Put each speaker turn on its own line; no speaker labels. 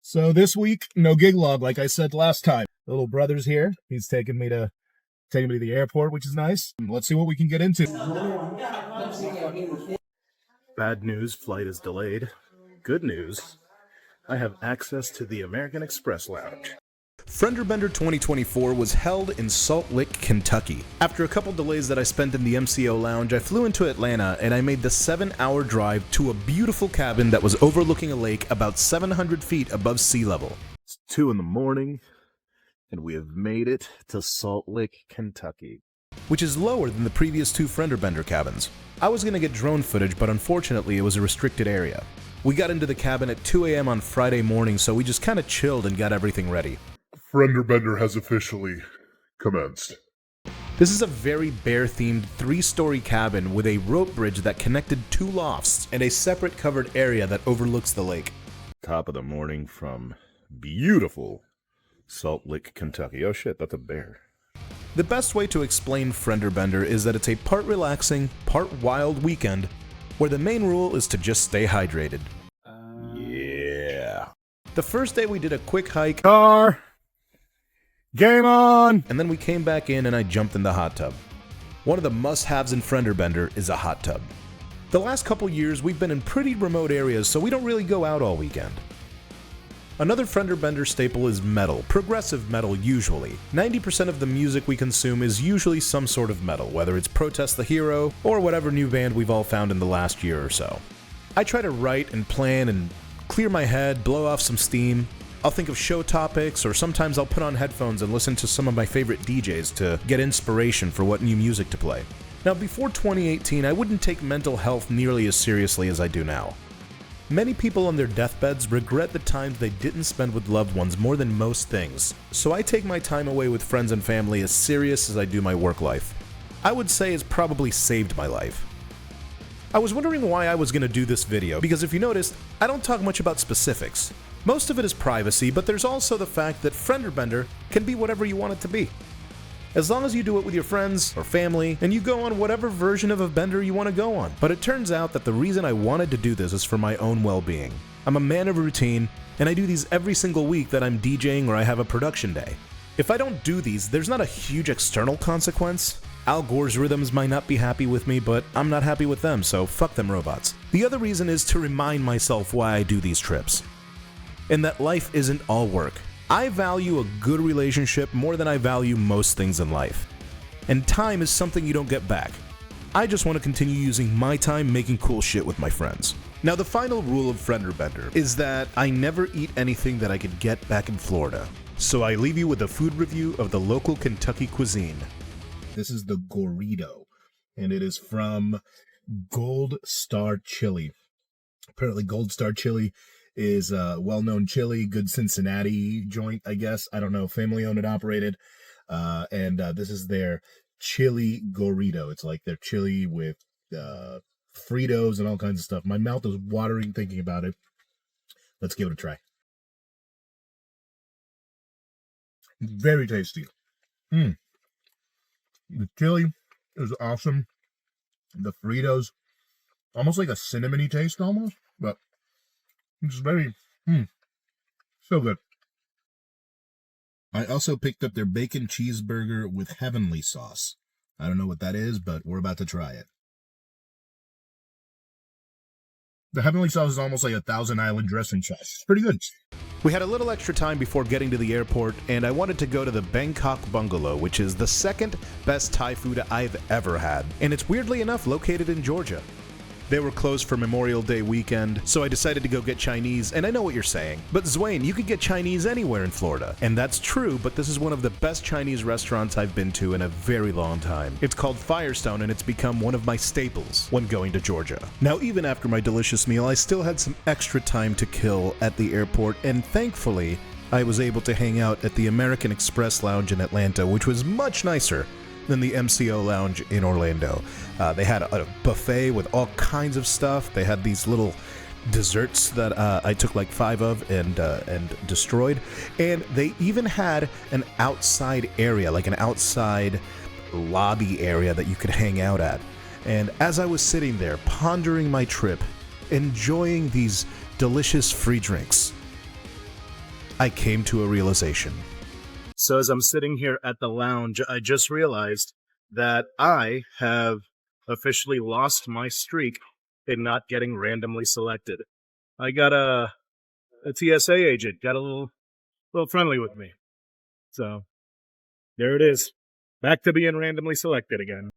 So this week, no gig log, like I said last time. Little brother's here. He's taking me to the airport, which is nice. Let's see what we can get into. Bad news, flight is delayed. Good news, I have access to the American Express Lounge.
Frienderbender 2024 was held in Salt Lake, Kentucky. After a couple delays that I spent in the MCO lounge, I flew into Atlanta and I made the 7-hour drive to a beautiful cabin that was overlooking a lake about 700 feet above sea level.
It's 2 a.m, and we have made it to Salt Lake, Kentucky,
which is lower than the previous 2 Frienderbender cabins. I was going to get drone footage, but unfortunately it was a restricted area. We got into the cabin at 2 a.m. on Friday morning, so we just kind of chilled and got everything ready.
Frienderbender has officially commenced.
This is a very bear-themed 3-story cabin with a rope bridge that connected 2 lofts and a separate covered area that overlooks the lake.
Top of the morning from beautiful Salt Lake, Kentucky. Oh shit, that's a bear.
The best way to explain Frienderbender is that it's a part relaxing, part wild weekend where the main rule is to just stay hydrated.
Yeah.
The first day we did a quick hike.
Car! Game on!
And then we came back in and I jumped in the hot tub. One of the must-haves in Frienderbender is a hot tub. The last couple years we've been in pretty remote areas, so we don't really go out all weekend. Another Frienderbender staple is metal, progressive metal usually. 90% of the music we consume is usually some sort of metal, whether it's Protest the Hero or whatever new band we've all found in the last year or so. I try to write and plan and clear my head, blow off some steam. I'll think of show topics, or sometimes I'll put on headphones and listen to some of my favorite DJs to get inspiration for what new music to play. Now, before 2018, I wouldn't take mental health nearly as seriously as I do now. Many people on their deathbeds regret the times they didn't spend with loved ones more than most things, so I take my time away with friends and family as serious as I do my work life. I would say it's probably saved my life. I was wondering why I was going to do this video, because if you noticed, I don't talk much about specifics. Most of it is privacy, but there's also the fact that Frienderbender can be whatever you want it to be. As long as you do it with your friends or family, and you go on whatever version of a bender you want to go on. But it turns out that the reason I wanted to do this is for my own well-being. I'm a man of routine, and I do these every single week that I'm DJing or I have a production day. If I don't do these, there's not a huge external consequence. Al Gore's rhythms might not be happy with me, but I'm not happy with them, so fuck them robots. The other reason is to remind myself why I do these trips. And that life isn't all work. I value a good relationship more than I value most things in life. And time is something you don't get back. I just want to continue using my time making cool shit with my friends. Now, the final rule of Frienderbender is that I never eat anything that I could get back in Florida. So I leave you with a food review of the local Kentucky cuisine.
This is the Gorito, and it is from Gold Star Chili. Apparently Gold Star Chili is a well-known chili, good Cincinnati joint, I guess. I don't know, family-owned and operated. And this is their chili Gorito. It's like their chili with Fritos and all kinds of stuff. My mouth is watering thinking about it. Let's give it a try. Very tasty. The chili is awesome. The Fritos, almost like a cinnamony taste almost, but it's very, so good. I also picked up their bacon cheeseburger with heavenly sauce. I don't know what that is, but we're about to try it. The heavenly sauce is almost like a Thousand Island dressing sauce. It's pretty good.
We had a little extra time before getting to the airport, and I wanted to go to the Bangkok Bungalow, which is the second best Thai food I've ever had. And it's weirdly enough located in Georgia. They were closed for Memorial Day weekend, so I decided to go get Chinese, and I know what you're saying. But Zwain, you could get Chinese anywhere in Florida. And that's true, but this is one of the best Chinese restaurants I've been to in a very long time. It's called Firestone, and it's become one of my staples when going to Georgia. Now, even after my delicious meal, I still had some extra time to kill at the airport, and thankfully, I was able to hang out at the American Express Lounge in Atlanta, which was much nicer than the MCO Lounge in Orlando. They had a buffet with all kinds of stuff. They had these little desserts that I took like 5 of and destroyed. And they even had an outside area, like an outside lobby area that you could hang out at. And as I was sitting there pondering my trip, enjoying these delicious free drinks, I came to a realization.
So as I'm sitting here at the lounge, I just realized that I have officially lost my streak in not getting randomly selected. I got a TSA agent, got a little friendly with me. So there it is. Back to being randomly selected again.